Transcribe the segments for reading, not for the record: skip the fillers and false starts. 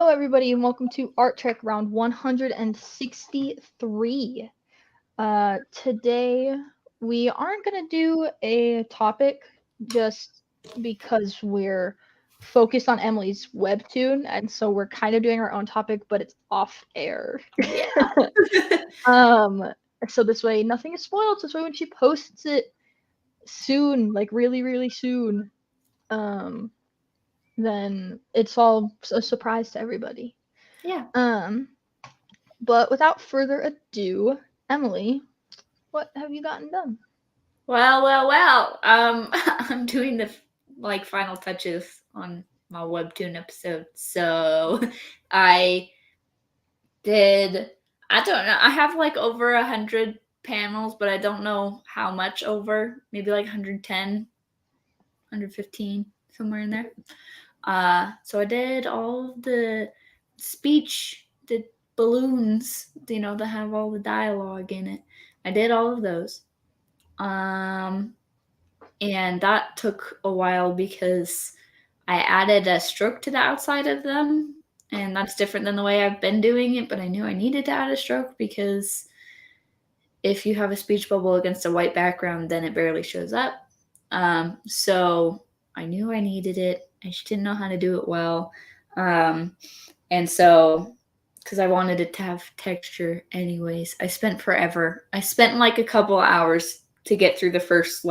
everybody, and welcome to Artcheck Round 163. Today, we aren't going to do a topic just because we're focused on Emily's webtoon, and so we're kind of doing our own topic, but it's off air. Yeah. um, so this way, nothing is spoiled. So this way, when she posts it soon, like really, really soon, um, then it's all a surprise to everybody. Yeah. Um, But without further ado, Emily, what have you gotten done? Well. I'm doing the final touches on my webtoon episode. So I did. I don't know. I have like over 100 panels, but I don't know how much over. Maybe like 110, 115, somewhere in there. So I did all of the speech, the balloons, that have all the dialogue in it. I did all of those. And that took a while because I added a stroke to the outside of them, and that's different than the way I've been doing it, but I knew I needed to add a stroke because if you have a speech bubble against a white background, then it barely shows up. So I knew I needed it. I just didn't know how to do it well. And so, because I wanted it to have texture anyways, I spent forever. I spent like a couple hours to get through the first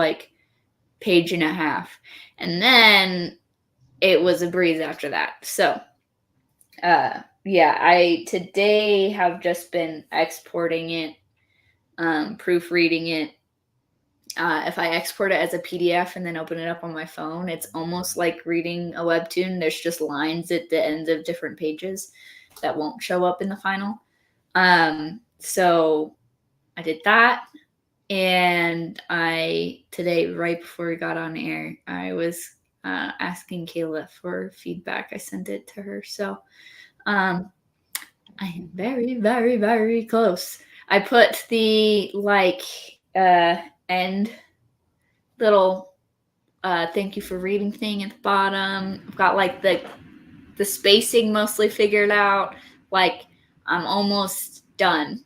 page and a half. And then it was a breeze after that. So, yeah, I today have just been exporting it, proofreading it. If I export it as a PDF and then open it up on my phone, it's almost like reading a webtoon. There's just lines at the end of different pages that won't show up in the final. So I did that. And today, right before we got on air, I was asking Kayla for feedback. I sent it to her. So I am very, very, very close. I put the end little thank you for reading thing at the bottom. I've got the spacing mostly figured out. I'm almost done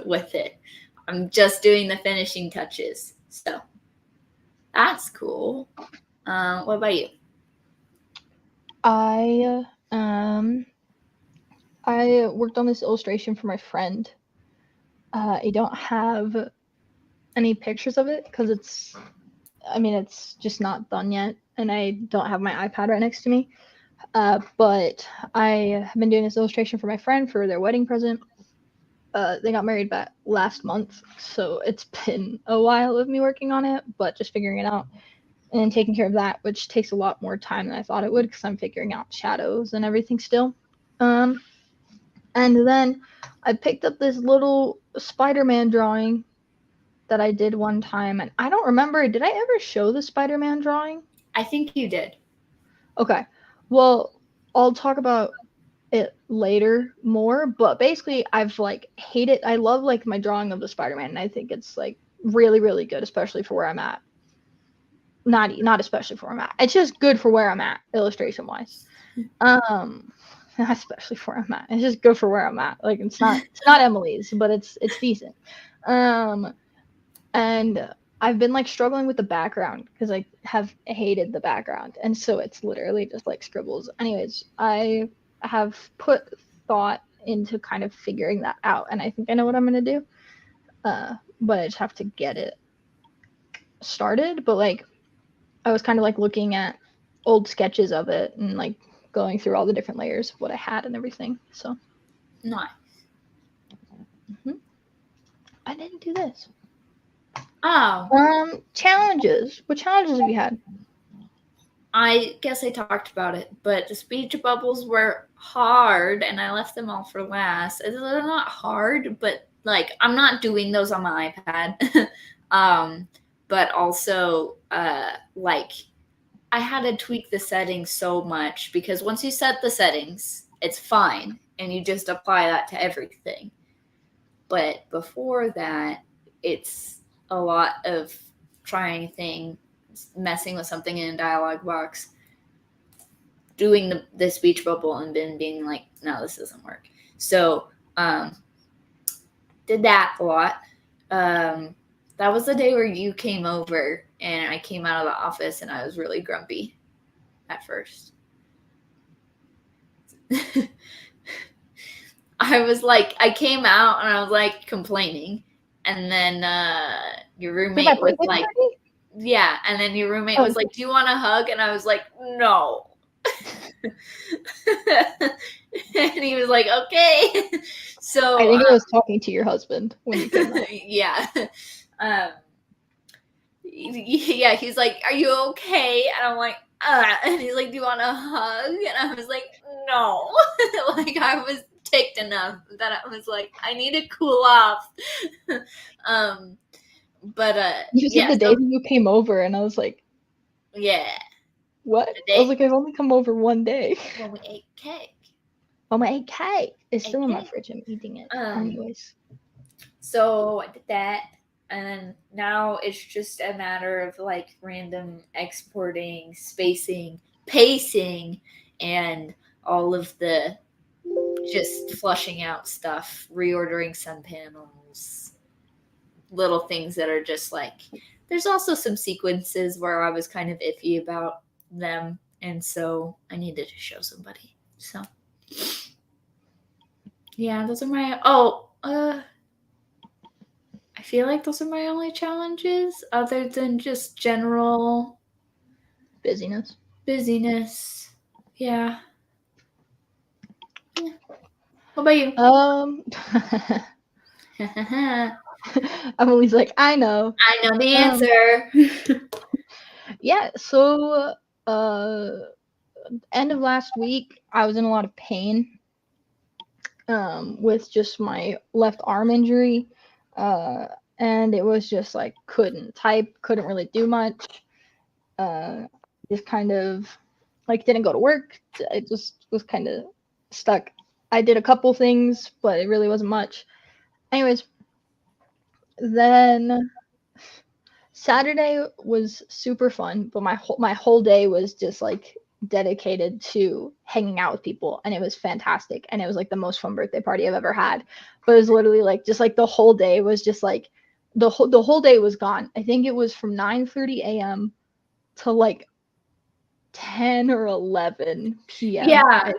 with it. I'm just doing the finishing touches. So that's cool. What about you? I worked on this illustration for my friend. I don't have any pictures of it because it's just not done yet, and I don't have my iPad right next to me. But I have been doing this illustration for my friend for their wedding present. They got married back last month, so it's been a while of me working on it, but just figuring it out and taking care of that, which takes a lot more time than I thought it would because I'm figuring out shadows and everything still. And then I picked up this little Spider-Man drawing that I did one time, and I don't remember, did I ever show the Spider-Man drawing? I think you did. Okay. Well, I'll talk about it later more, but basically I love my drawing of the Spider-Man, and I think it's really, really good, especially for where I'm at. Not especially for where I'm at. It's just good for where I'm at, illustration wise. Not especially for where I'm at. It's just good for where I'm at. It's not Emily's, but it's decent. And I've been struggling with the background because I have hated the background, and so it's literally just scribbles. Anyways, I have put thought into kind of figuring that out, and I think I know what I'm gonna do. But I just have to get it started. But I was kind of looking at old sketches of it and going through all the different layers of what I had and everything. So nice. I didn't do this. Oh. Challenges. What challenges have you had? I guess I talked about it, but the speech bubbles were hard, and I left them all for last. They're not hard, but I'm not doing those on my iPad. But also, I had to tweak the settings so much because once you set the settings, it's fine, and you just apply that to everything. But before that, it's a lot of trying things, messing with something in a dialogue box, doing the speech bubble and then being like, no, this doesn't work. So did that a lot. That was the day where you came over and I came out of the office and I was really grumpy at first. I came out and I was like complaining, and then your roommate was like, yeah, and then your roommate was like, do you want a hug? And I was like, no. And he was like, okay. So I think I was talking to your husband when you came out. Yeah. Yeah, he's like, are you okay? And I'm like, and he's like, do you want a hug? And I was like, no. Like, I was ticked enough that I was like, I need to cool off. But you said the day that you came over, and I was like, yeah, what? I was like, I've only come over one day. When we ate cake. When we ate cake. It's still in my fridge. I'm eating it. Anyways. So I did that. And now it's just a matter of like random exporting, spacing, pacing, and all of the just flushing out stuff, reordering some panels, little things that are just like, there's also some sequences where I was kind of iffy about them. And so I needed to show somebody. So yeah, those are my, I feel like those are my only challenges other than just general busyness. Yeah. What about you? Emily's like, I know the answer. Yeah, so end of last week I was in a lot of pain with just my left arm injury, and it was just like couldn't type, couldn't really do much, just kind of like didn't go to work. I just was kind of stuck. I did a couple things, but it really wasn't much. Anyways, then Saturday was super fun, but my whole day was just like dedicated to hanging out with people, and it was fantastic, and it was like the most fun birthday party I've ever had. But it was literally like just like the whole day was just like the whole day was gone. I think it was from 9:30 a.m. to like 10 or 11 p.m. Yeah.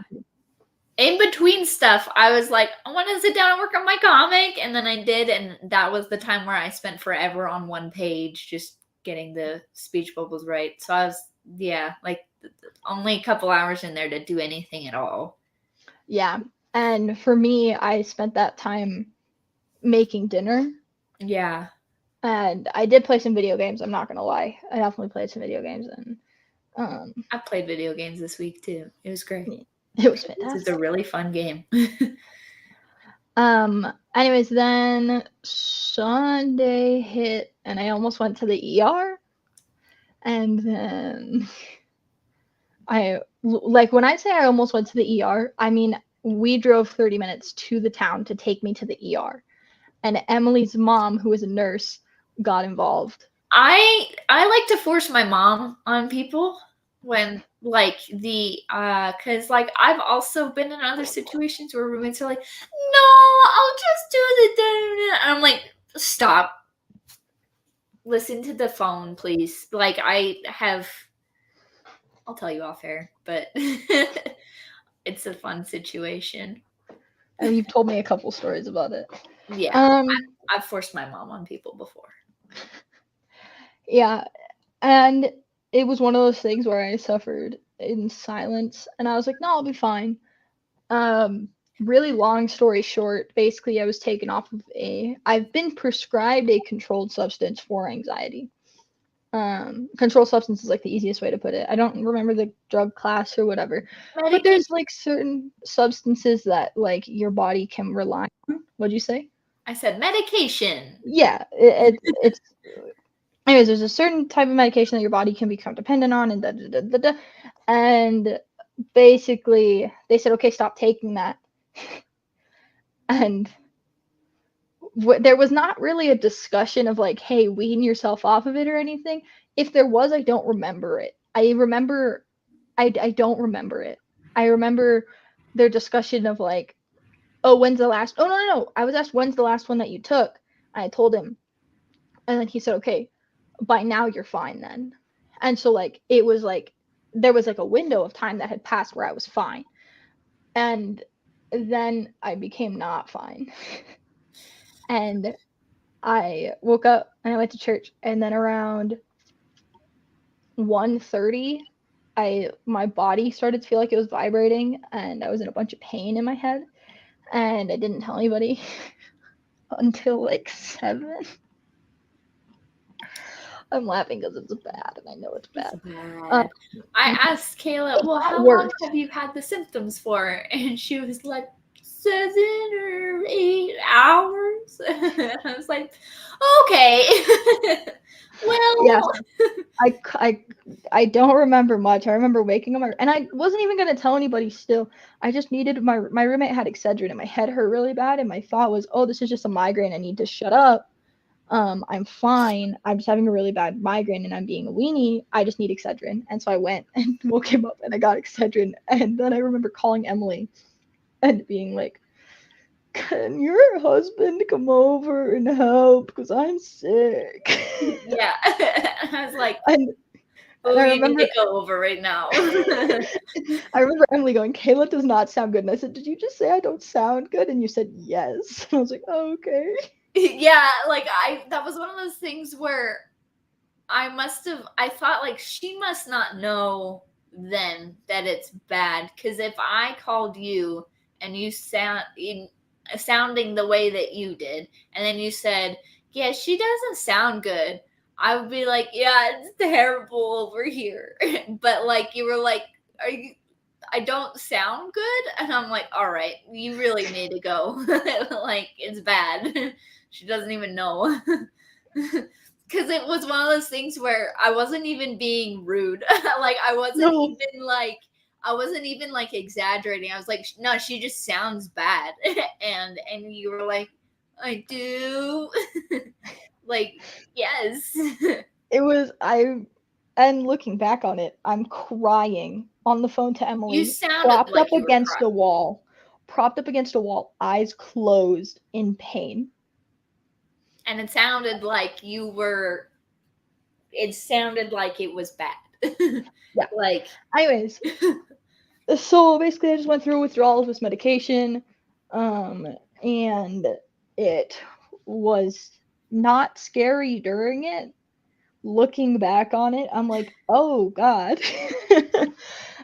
In between stuff, I was like, I want to sit down and work on my comic, and then I did, and that was the time where I spent forever on one page just getting the speech bubbles right. So I was, like only a couple hours in there to do anything at all. Yeah, and for me, I spent that time making dinner. Yeah. And I did play some video games, I'm not gonna lie. I definitely played some video games, and I played video games this week too. It was great. It was fantastic. It's a really fun game. Anyways, then Sunday hit and I almost went to the ER. And then when I say I almost went to the ER, I mean we drove 30 minutes to the town to take me to the ER. And Emily's mom, who is a nurse, got involved. I like to force my mom on people when like because like I've also been in other situations where roommates are like, no, I'll just do the and I'm like, stop, listen to the phone, please. Like I'll tell you off air, but it's a fun situation. And you've told me a couple stories about it. Yeah. I've forced my mom on people before. Yeah, and it was one of those things where I suffered in silence, and I was like, no, I'll be fine. Really long story short, basically I was taken off of I've been prescribed a controlled substance for anxiety. Controlled substance is like the easiest way to put it. I don't remember the drug class or whatever, but there's like certain substances that like your body can rely on. What'd you say? I said medication. Yeah, it's anyways, there's a certain type of medication that your body can become dependent on, and and basically they said, okay, stop taking that. And there was not really a discussion of like, hey, wean yourself off of it or anything. If there was, I don't remember it. I remember I don't remember it. I remember their discussion of like, oh, when's the last? Oh no. I was asked when's the last one that you took. I told him, and then he said, okay, by now you're fine then. And so like it was like there was like a window of time that had passed where I was fine, and then I became not fine. And I woke up and I went to church, and then around 1:30 my body started to feel like it was vibrating, and I was in a bunch of pain in my head, and I didn't tell anybody until like 7. I'm laughing because it's bad, and I know it's bad. It's bad. I asked Kayla, well, how worse. long have you had the symptoms for? And she was like, 7 or 8 hours. And I was like, okay. Well, yeah, I don't remember much. I remember waking up, and I wasn't even gonna tell anybody. Still, I just needed my roommate had Excedrin, and my head hurt really bad, and my thought was, oh, this is just a migraine. I need to shut up. I'm fine. I'm just having a really bad migraine, and I'm being a weenie. I just need Excedrin. And so I went and woke him up, and I got Excedrin. And then I remember calling Emily and being like, can your husband come over and help? Because I'm sick. yeah. I was like, and oh, I you remember need to go over right now. I remember Emily going, Kayla does not sound good. And I said, did you just say I don't sound good? And you said yes. And I was like, oh, okay. Yeah, like that was one of those things where I thought like she must not know then that it's bad, because if I called you and you sounding the way that you did, and then you said, yeah, she doesn't sound good, I would be like, yeah, it's terrible over here. But like you were like, I don't sound good, and I'm like, all right, you really need to go. Like it's bad. She doesn't even know. Because it was one of those things where I wasn't even being rude. Like I wasn't even like exaggerating. I was like, no, she just sounds bad. and you were like, I do. Like, yes. It was, and looking back on it, I'm crying on the phone to Emily. You sounded like you were crying. Propped up against a wall, eyes closed in pain. And it sounded like it sounded like it was bad. Yeah. Like, anyways, so basically I just went through withdrawal of this medication, and it was not scary during it. Looking back on it, I'm like, oh god.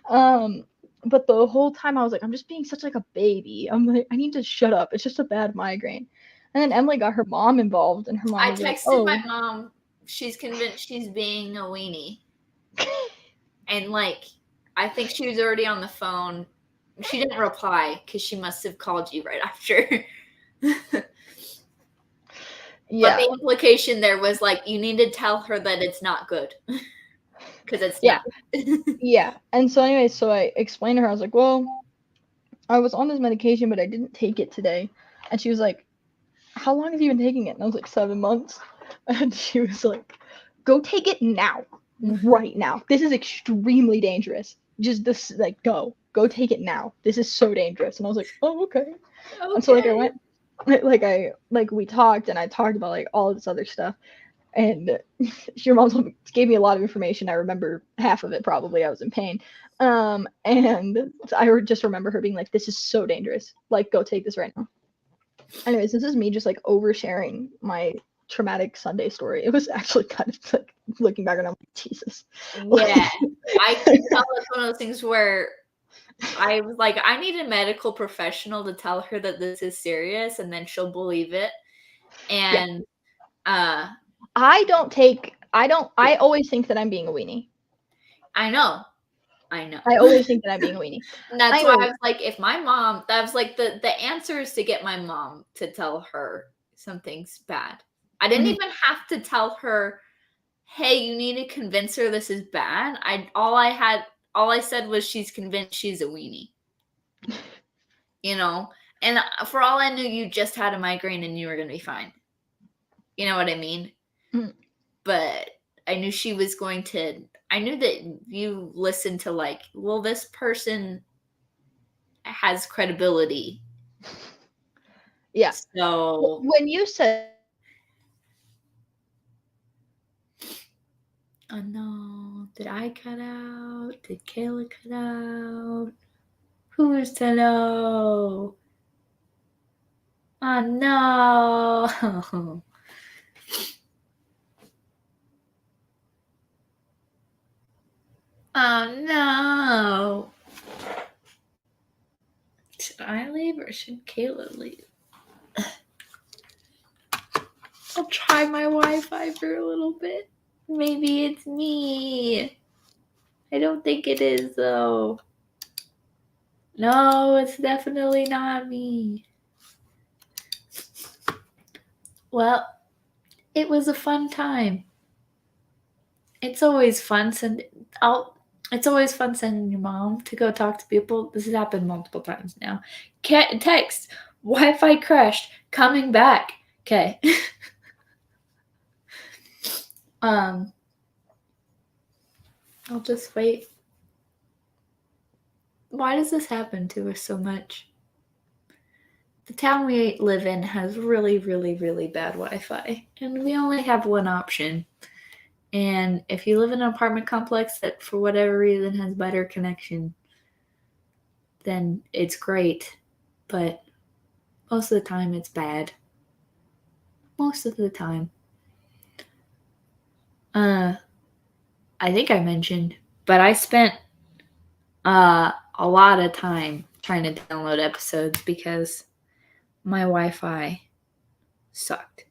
But the whole time I was like, I'm just being such like a baby. I'm like, I need to shut up. It's just a bad migraine. And then Emily got her mom involved, and her mom I was like, texted my mom. She's convinced she's being a weenie. And like, I think she was already on the phone. She didn't reply because she must have called you right after. yeah. But the implication there was like, you need to tell her that it's not good. Because it's yeah. not. Yeah. And so anyway, so I explained to her, I was like, well, I was on this medication, but I didn't take it today. And she was like, how long have you been taking it? And I was like, 7 months. And she was like, go take it now. Right now. This is extremely dangerous. Just this, like, go take it now. This is so dangerous. And I was like, oh, okay. And so like I went, we talked, and I talked about like all of this other stuff. And your mom gave me a lot of information. I remember half of it probably. I was in pain. And I just remember her being like, this is so dangerous. Like, go take this right now. Anyways, this is me just like oversharing my traumatic Sunday story. It was actually kind of like looking back and I'm like, Jesus. Yeah. I can tell it's one of those things where I was like, I need a medical professional to tell her that this is serious, and then she'll believe it. And I always think that I'm being a weenie. I know. I always think that I'm being a weenie. And that's why I was like, if my mom, that was like the answer is to get my mom to tell her something's bad. I didn't even have to tell her, hey, you need to convince her this is bad. All I said was she's convinced she's a weenie. You know? And for all I knew, you just had a migraine and you were going to be fine. You know what I mean? Mm. But I knew she was going to. I knew that you listened to like, well, this person has credibility. Yeah. So When you said, oh no, did I cut out? Did Kayla cut out? Who is to know? Oh no. Oh no. Should I leave or should Kayla leave? I'll try my Wi-Fi for a little bit. Maybe it's me. I don't think it is though. No, it's definitely not me. Well, it was a fun time. It's always fun it's always fun sending your mom to go talk to people. This has happened multiple times now. Text, Wi-Fi crashed, coming back. Okay. I'll just wait. Why does this happen to us so much? The town we live in has really, really, really bad Wi-Fi, and we only have one option. And if you live in an apartment complex that for whatever reason has better connection, then it's great. But most of the time it's bad. Most of the time. I think I mentioned, but I spent a lot of time trying to download episodes because my Wi-Fi sucked.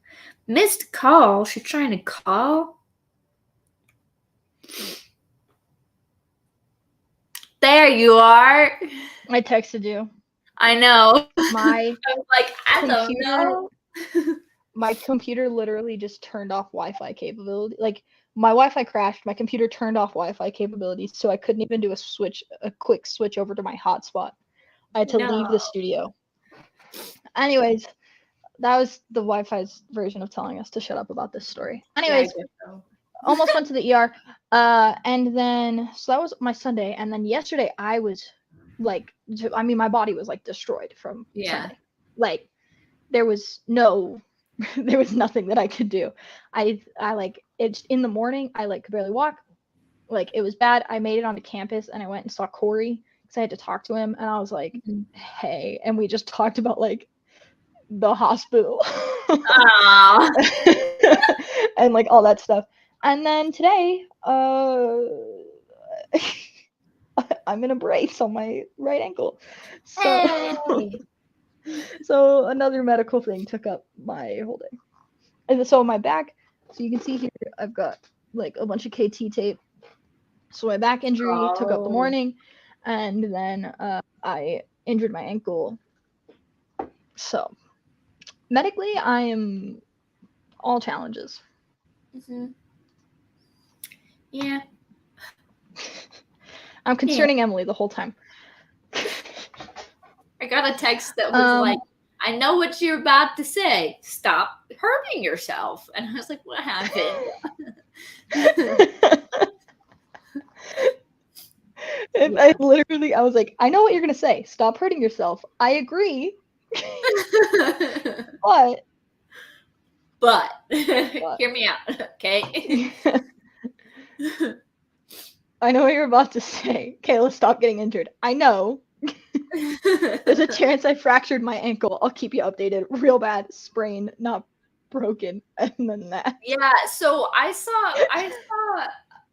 Missed call? She's trying to call? There you are. I texted you. I know. My I was like, I don't know. My computer literally just turned off Wi-Fi capability. Like, my Wi-Fi crashed. My computer turned off Wi-Fi capabilities, so I couldn't even do a quick switch over to my hotspot. I had to leave the studio. Anyways, that was the Wi-Fi's version of telling us to shut up about this story. Anyways, so. Almost went to the ER. And then, so that was my Sunday. And then yesterday, I was like, I mean, my body was like destroyed from Sunday. Like, there was there was nothing that I could do. I like, it's in the morning, I like could barely walk. Like, it was bad. I made it onto campus and I went and saw Corey because I had to talk to him. And I was like, hey. And we just talked about like the hospital and like all that stuff. And then today, I'm in a brace on my right ankle. So, so another medical thing took up my whole day. And so my back, so you can see here, I've got like a bunch of KT tape. So my back injury took up the morning, and then I injured my ankle. So medically, I am all challenges. Mm-hmm. Yeah. I'm concerning Emily the whole time. I got a text that was like, I know what you're about to say. Stop hurting yourself. And I was like, what happened? I literally, I was like, I know what you're going to say. Stop hurting yourself. I agree. But hear me out, okay? I know what you're about to say. Kayla, stop getting injured. I know. There's a chance I fractured my ankle. I'll keep you updated. Real bad. Sprain, not broken. And then that. Yeah, so I saw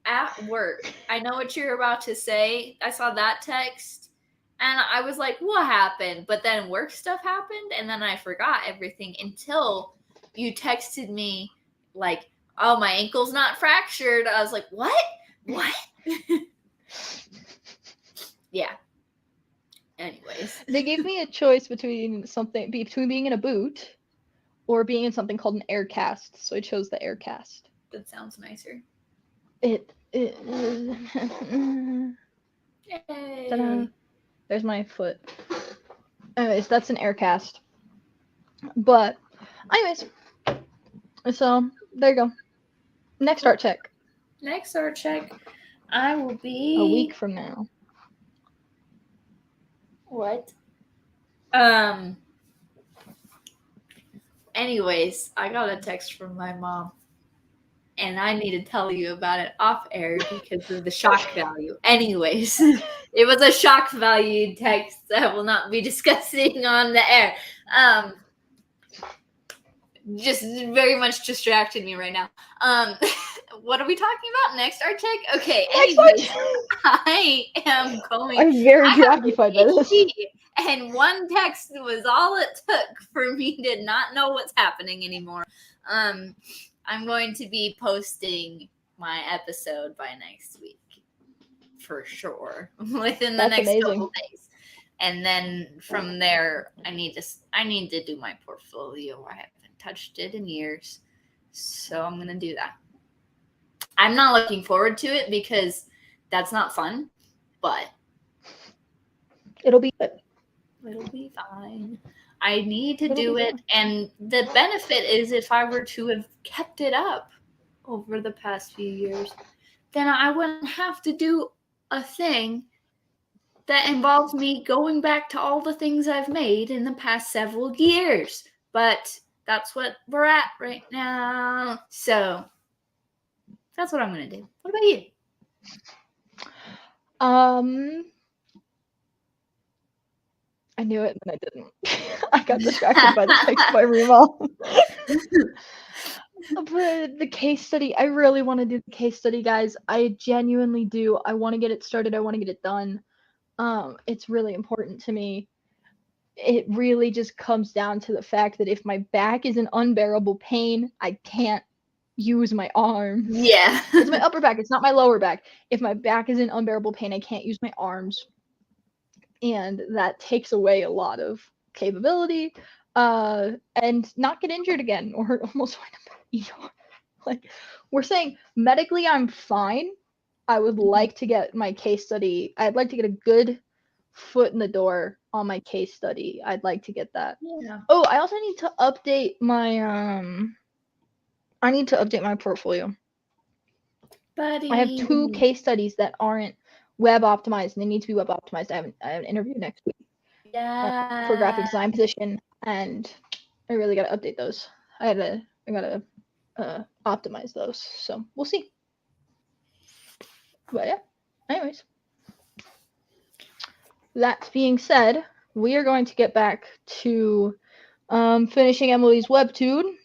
at work. I know what you're about to say. I saw that text and I was like, what happened? But then work stuff happened and then I forgot everything until you texted me like, oh, my ankle's not fractured. I was like, what? Yeah. Anyways. They gave me a choice between being in a boot or being in something called an air cast. So I chose the air cast. That sounds nicer. Yay. Ta-da. There's my foot. Anyways, that's an air cast. But anyways, so there you go. Next Artcheck. next Artcheck, I will be a week from now. What? Anyways, I got a text from my mom, and I need to tell you about it off air because of the shock value. Anyways, it was a shock value text that I will not be discussing on the air. Just very much distracted me right now. What are we talking about next, Artcheck? Okay, anyways, I am going. I'm very preoccupied by this. And one text was all it took for me to not know what's happening anymore. I'm going to be posting my episode by next week, for sure, within the next couple days. And then from there, I need to do my portfolio. I haven't touched it in years, so I'm gonna do that. I'm not looking forward to it because that's not fun, but it'll be good. It'll be fine. I need to do it, and the benefit is if I were to have kept it up over the past few years, then I wouldn't have to do a thing that involves me going back to all the things I've made in the past several years. But that's what we're at right now. So that's what I'm going to do. What about you? I knew it, and I didn't. I got distracted by the text by Remo. But the case study, I really want to do the case study, guys. I genuinely do. I want to get it started. I want to get it done. It's really important to me. It really just comes down to the fact that if my back is an unbearable pain, I can't use my arms. Yeah. It's my upper back. It's not my lower back. If my back is in unbearable pain, I can't use my arms. And that takes away a lot of capability, and not get injured again or almost wind up in ER. Like, we're saying medically I'm fine. I would like to get my case study. I'd like to get a good foot in the door on my case study. I'd like to get that. Yeah. Oh, I also need to update my portfolio. Buddy. I have 2 case studies that aren't web optimized, and they need to be web optimized. I have an interview next week. Yeah. For graphic design position, and I really gotta update those. I gotta optimize those. So we'll see. But yeah. Anyways. That being said, we are going to get back to finishing Emily's webtoon.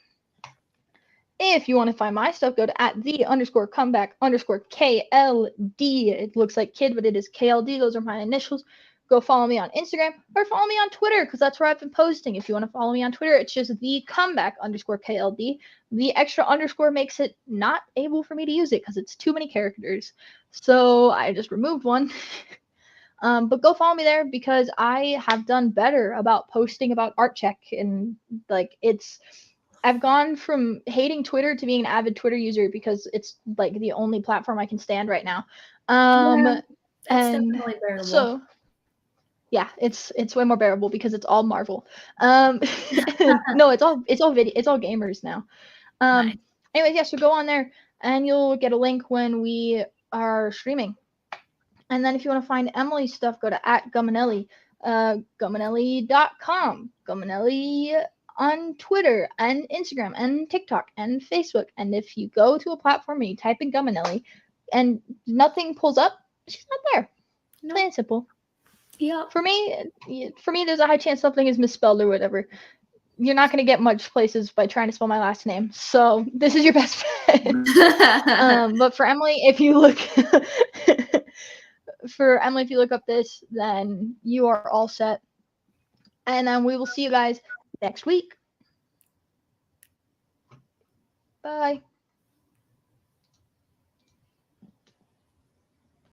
If you want to find my stuff, go to @the_comeback_KLD. It looks like kid, but it is KLD. Those are my initials. Go follow me on Instagram or follow me on Twitter because that's where I've been posting. If you want to follow me on Twitter, it's just @the_comeback_KLD. The extra underscore makes it not able for me to use it because it's too many characters. So I just removed one. But go follow me there because I have done better about posting about Artcheck, and like I've gone from hating Twitter to being an avid Twitter user because it's like the only platform I can stand right now. Yeah, and definitely bearable. So yeah, it's way more bearable because it's all Marvel. No, it's all video, it's all gamers now. Nice. Anyways, yeah, so go on there and you'll get a link when we are streaming. And then if you want to find Emily's stuff, go to @Guminelli, Guminelli.com, Guminelli on Twitter and Instagram and TikTok and Facebook. And if you go to a platform and you type in Guminelli and nothing pulls up, she's not there. No. Plain and simple. Yeah. For me, there's a high chance something is misspelled or whatever. You're not going to get much places by trying to spell my last name. So this is your best bet. But for Emily, if you look... For Emily, if you look up this, then you are all set. And then we will see you guys next week. Bye.